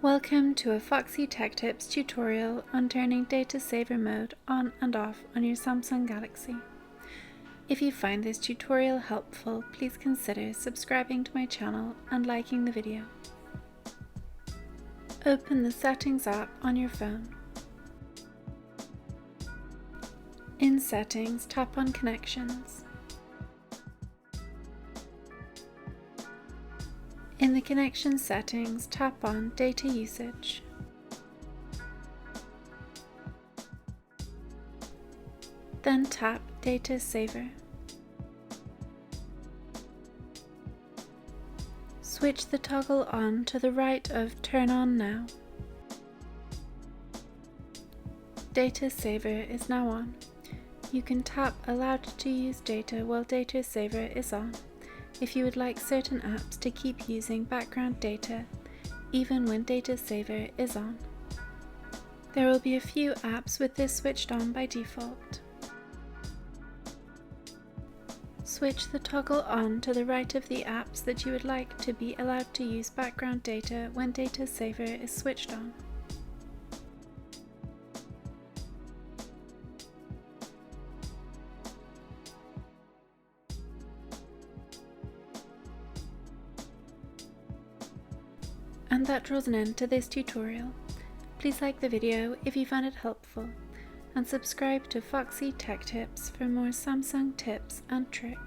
Welcome to a Foxy Tech Tips tutorial on turning data saver mode on and off on your Samsung Galaxy. If you find this tutorial helpful, please consider subscribing to my channel and liking the video. Open the Settings app on your phone. In Settings, tap on Connections. In the connection settings, tap on Data Usage. Then tap Data Saver. Switch the toggle on to the right of Turn On Now. Data Saver is now on. You can tap Allowed to use data while Data Saver is on, if you would like certain apps to keep using background data, even when Data Saver is on. There will be a few apps with this switched on by default. Switch the toggle on to the right of the apps that you would like to be allowed to use background data when Data Saver is switched on. And that draws an end to this tutorial. Please like the video if you found it helpful, and subscribe to Foxy Tech Tips for more Samsung tips and tricks.